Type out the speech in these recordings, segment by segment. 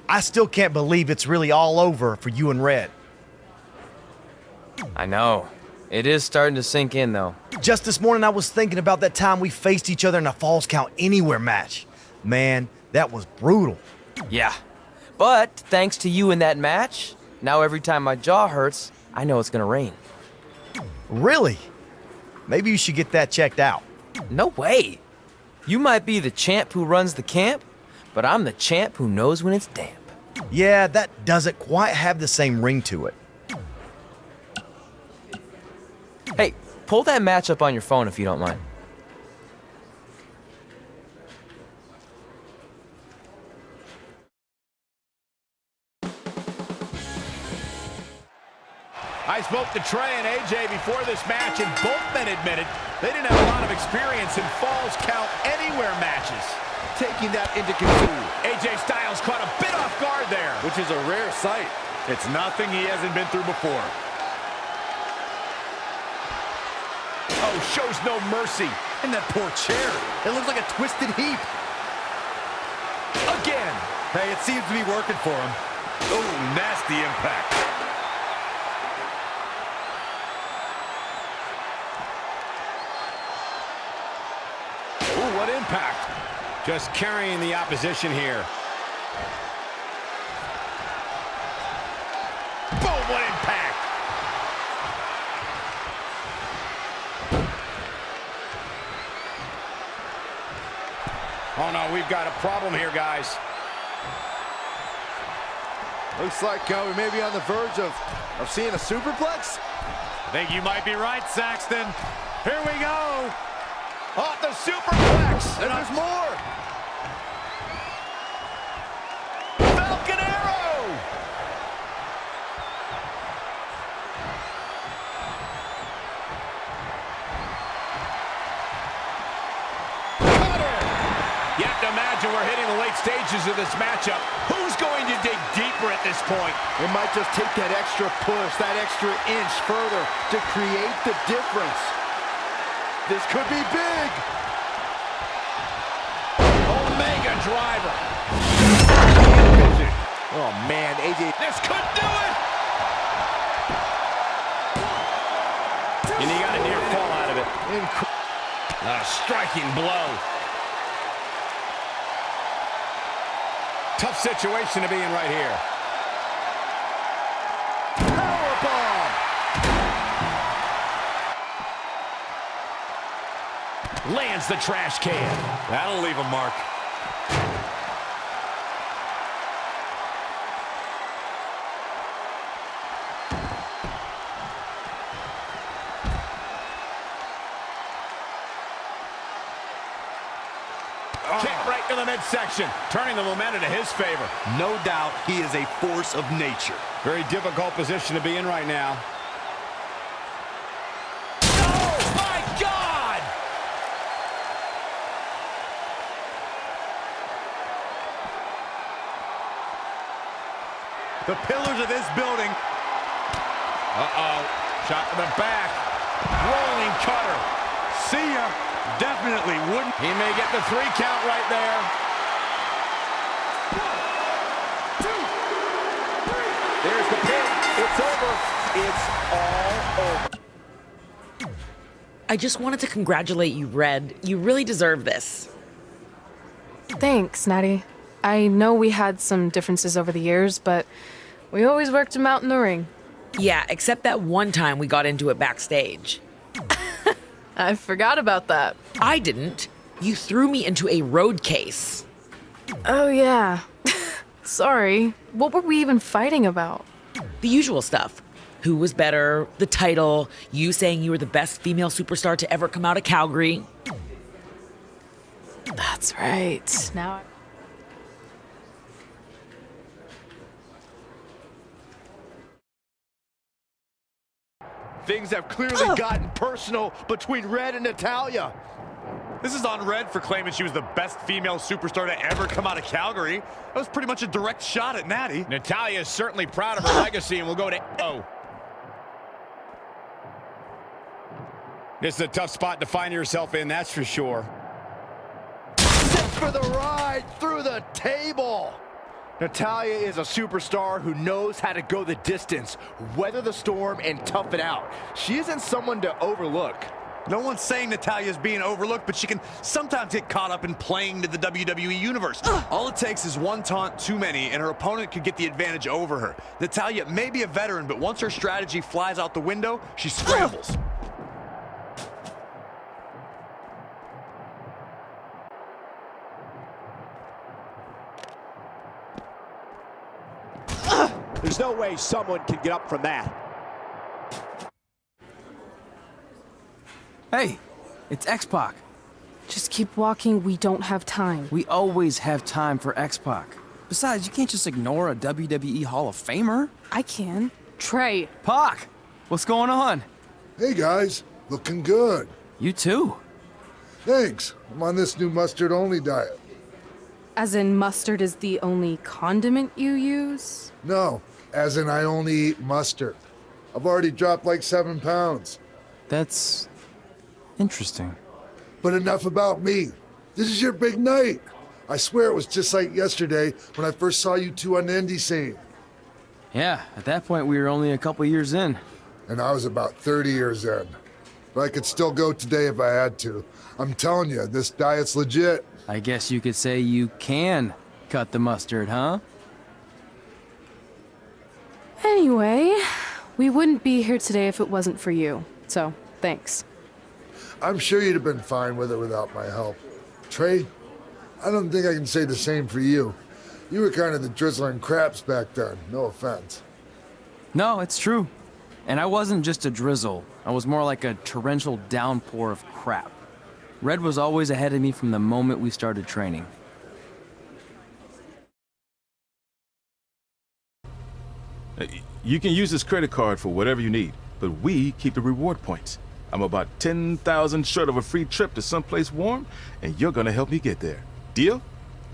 I still can't believe it's really all over for you and Red. I know. It is starting to sink in, though. Just this morning, I was thinking about that time we faced each other in a Falls Count Anywhere match. Man, that was brutal. Yeah. But thanks to you in that match, now every time my jaw hurts, I know it's gonna rain. Really? Maybe you should get that checked out. No way. You might be the champ who runs the camp, but I'm the champ who knows when it's damp. Yeah, that doesn't quite have the same ring to it. Hey, pull that match up on your phone if you don't mind. I spoke to Trey and AJ before this match, and both men admitted they didn't have a lot of experience in Falls Count Anywhere matches. Taking that into consideration, AJ Styles caught a bit off guard there. which is a rare sight. It's nothing he hasn't been through before. Oh, shows no mercy. And that poor chair. It looks like a twisted heap. Again. Hey, it seems to be working for him. Oh, nasty impact. Ooh, what impact. Just carrying the opposition here. Boom, what impact. Oh, no, we've got a problem here, guys. Looks like we may be on the verge of seeing a superplex. I think you might be right, Saxton. Here we go. Off the superplex. And there's more. Falcon Arrow. Cutter. You have to imagine we're hitting the late stages of this matchup. Who's going to dig deeper at this point? It might just take that extra push, that extra inch further to create the difference. This could be big. Omega driver. Oh, man, AJ. This could do it. And he got a near fall out of it. A striking blow. Tough situation to be in right here. Powerbomb. Lands the trash can. That'll leave a mark. Kick right to the midsection, turning the momentum to his favor. No doubt he is a force of nature. Very difficult position to be in right now. Oh, my God! The pillars of this building. Uh-oh. Shot to the back. Rolling cutter. See ya. Definitely wouldn't. He may get the 3 count right there. 1, 2, 3. There's the pin. It's over. It's all over. I just wanted to congratulate you, Red. You really deserve this. Thanks, Natty. I know we had some differences over the years, but we always worked them out in the ring. Yeah, except that one time we got into it backstage. I forgot about that. I didn't. You threw me into a road case. Oh, yeah. Sorry. What were we even fighting about? The usual stuff. Who was better, the title, you saying you were the best female superstar to ever come out of Calgary. That's right. Now Things have clearly gotten personal between Red and Natalya. This is on Red for claiming she was the best female superstar to ever come out of Calgary. That was pretty much a direct shot at Natty. Natalya is certainly proud of her legacy, and we'll go to O. This is a tough spot to find yourself in, that's for sure. Set for the ride through the table. Natalya is a superstar who knows how to go the distance, weather the storm, and tough it out. She isn't someone to overlook. No one's saying Natalya's being overlooked, but she can sometimes get caught up in playing to the WWE Universe. All it takes is one taunt too many, and her opponent could get the advantage over her. Natalya may be a veteran, but once her strategy flies out the window, she scrambles. There's no way someone can get up from that. Hey, it's X-Pac. Just keep walking. We don't have time. We always have time for X-Pac. Besides, you can't just ignore a WWE Hall of Famer. I can. Trey. Pac, what's going on? Hey guys, looking good. You too. Thanks. I'm on this new mustard-only diet. As in, mustard is the only condiment you use? No, as in I only eat mustard. I've already dropped like 7 pounds. That's interesting. But enough about me. This is your big night. I swear it was just like yesterday when I first saw you two on the indie scene. Yeah, at that point we were only a couple years in. And I was about 30 years in. But I could still go today if I had to. I'm telling you, this diet's legit. I guess you could say you can cut the mustard, huh? Anyway, we wouldn't be here today if it wasn't for you. So, thanks. I'm sure you'd have been fine with it without my help. Trey, I don't think I can say the same for you. You were kind of the drizzling craps back then, no offense. No, it's true. And I wasn't just a drizzle. I was more like a torrential downpour of crap. Red was always ahead of me from the moment we started training. You can use this credit card for whatever you need, but we keep the reward points. I'm about 10,000 short of a free trip to someplace warm, and you're gonna help me get there. Deal?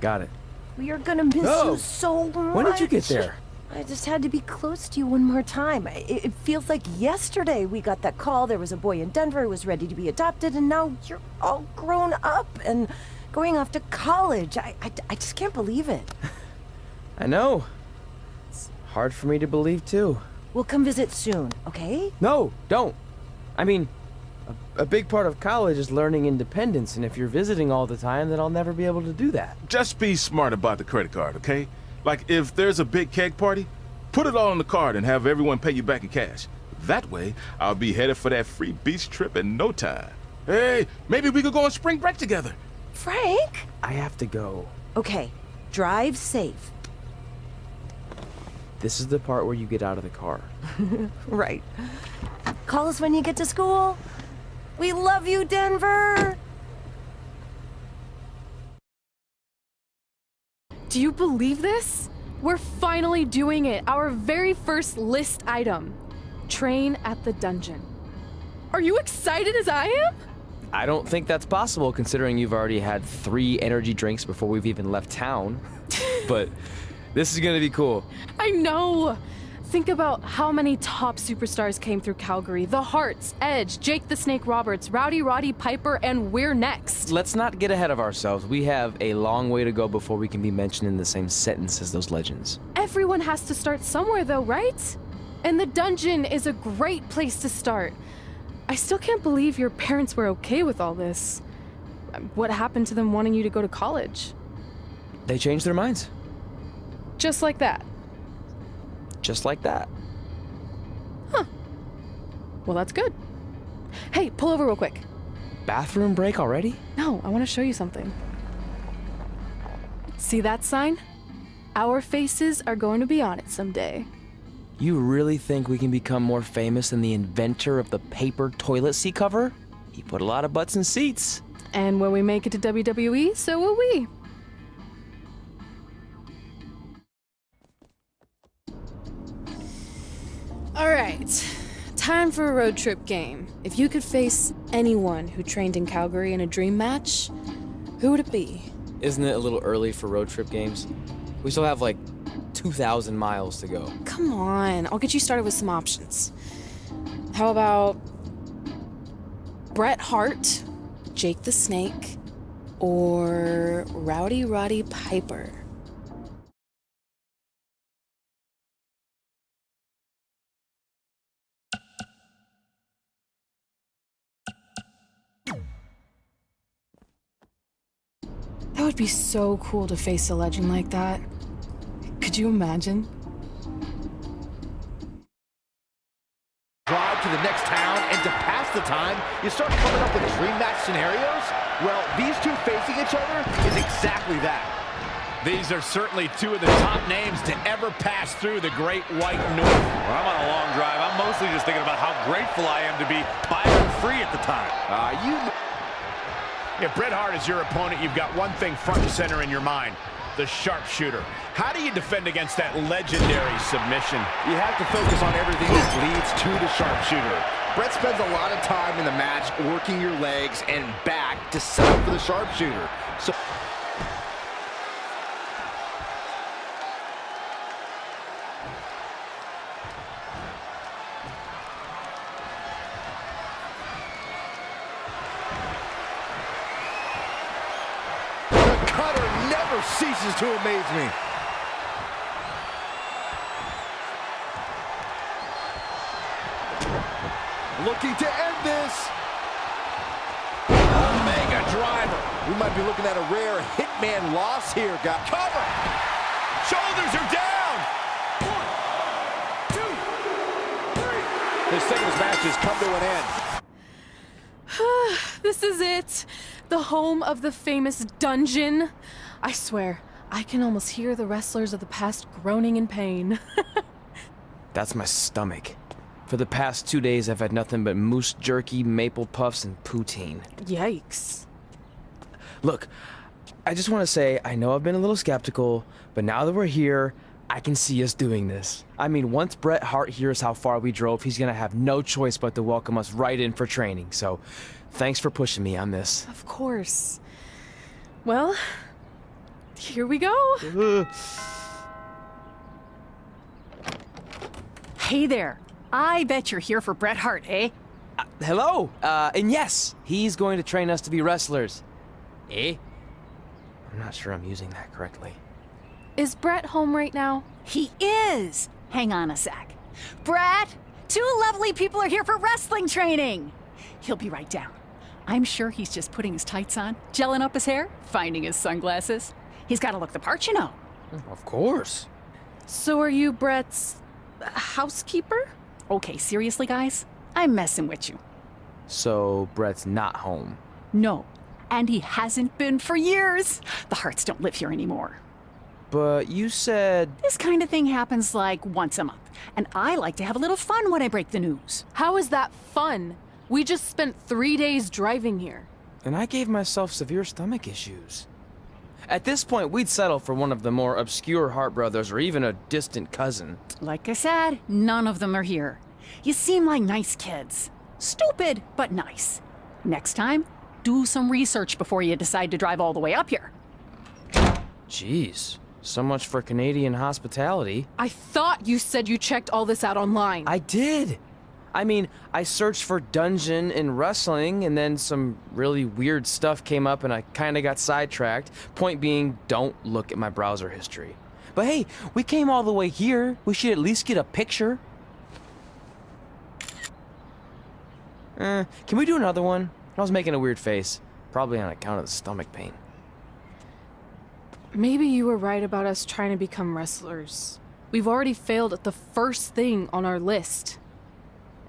Got it. We are gonna miss you so much. When did you get there? I just had to be close to you one more time. It feels like yesterday we got that call. There was a boy in Denver who was ready to be adopted, and now you're all grown up and going off to college. I just can't believe it. I know. It's hard for me to believe, too. We'll come visit soon, okay? No, don't. I mean, a big part of college is learning independence, and if you're visiting all the time, then I'll never be able to do that. Just be smart about the credit card, okay? Like, if there's a big keg party, put it all on the card and have everyone pay you back in cash. That way, I'll be headed for that free beach trip in no time. Hey, maybe we could go on spring break together. Frank? I have to go. Okay, drive safe. This is the part where you get out of the car. Right. Call us when you get to school. We love you, Denver! Do you believe this? We're finally doing it. Our very first list item. Train at the dungeon. Are you excited as I am? I don't think that's possible considering you've already had 3 energy drinks before we've even left town. But this is gonna be cool. I know. Think about how many top superstars came through Calgary. The Hearts, Edge, Jake the Snake Roberts, Rowdy Roddy Piper, and we're next. Let's not get ahead of ourselves. We have a long way to go before we can be mentioned in the same sentence as those legends. Everyone has to start somewhere though, right? And the dungeon is a great place to start. I still can't believe your parents were okay with all this. What happened to them wanting you to go to college? They changed their minds. Just like that. Just like that. Huh. Well, that's good. Hey, pull over real quick. Bathroom break already? No, I want to show you something. See that sign? Our faces are going to be on it someday. You really think we can become more famous than the inventor of the paper toilet seat cover? He put a lot of butts in seats. And when we make it to WWE, so will we. All right, time for a road trip game. If you could face anyone who trained in Calgary in a dream match, who would it be? Isn't it a little early for road trip games? We still have like 2,000 miles to go. Come on, I'll get you started with some options. How about Bret Hart, Jake the Snake, or Rowdy Roddy Piper? That would be so cool to face a legend like that. Could you imagine? Drive to the next town, and to pass the time, you start coming up with dream match scenarios? Well, these two facing each other is exactly that. These are certainly two of the top names to ever pass through the Great White North. When I'm on a long drive, I'm mostly just thinking about how grateful I am to be Byron-free at the time. If Bret Hart is your opponent, you've got one thing front and center in your mind: the sharpshooter. How do you defend against that legendary submission? You have to focus on everything that leads to the sharpshooter. Bret spends a lot of time in the match working your legs and back to set up for the sharpshooter. So the cutter never ceases to amaze me. Looking to end this. Mega driver. We might be looking at a rare hitman loss here. Got Cover. Shoulders are down. 1, 2, 3. This singles match has come to an end. This is it. The home of the famous dungeon. I swear, I can almost hear the wrestlers of the past groaning in pain. That's my stomach. For the past 2 days, I've had nothing but moose jerky, maple puffs, and poutine. Yikes. Look, I just want to say, I know I've been a little skeptical, but now that we're here, I can see us doing this. I mean, once Bret Hart hears how far we drove, he's gonna have no choice but to welcome us right in for training. So, thanks for pushing me on this. Of course. Well, here we go. Hey there. I bet you're here for Bret Hart, eh? Hello, and yes, he's going to train us to be wrestlers. Eh? I'm not sure I'm using that correctly. Is Bret home right now? He is. Hang on a sec. Bret, two lovely people are here for wrestling training. He'll be right down. I'm sure he's just putting his tights on, gelling up his hair, finding his sunglasses. He's got to look the part, you know. Of course. So are you Bret's housekeeper? Okay, seriously, guys? I'm messing with you. So, Bret's not home. No, and he hasn't been for years. The Harts don't live here anymore. But you said... This kind of thing happens like once a month, and I like to have a little fun when I break the news. How is that fun? We just spent 3 days driving here. And I gave myself severe stomach issues. At this point, we'd settle for one of the more obscure Hart brothers or even a distant cousin. Like I said, none of them are here. You seem like nice kids. Stupid, but nice. Next time, do some research before you decide to drive all the way up here. Jeez, so much for Canadian hospitality. I thought you said you checked all this out online. I did. I mean, I searched for dungeon in wrestling, and then some really weird stuff came up, and I kind of got sidetracked. Point being, don't look at my browser history. But hey, we came all the way here. We should at least get a picture. Can we do another one? I was making a weird face, probably on account of the stomach pain. Maybe you were right about us trying to become wrestlers. We've already failed at the first thing on our list.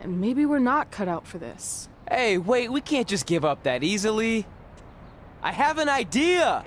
And maybe we're not cut out for this. Hey, wait, we can't just give up that easily. I have an idea!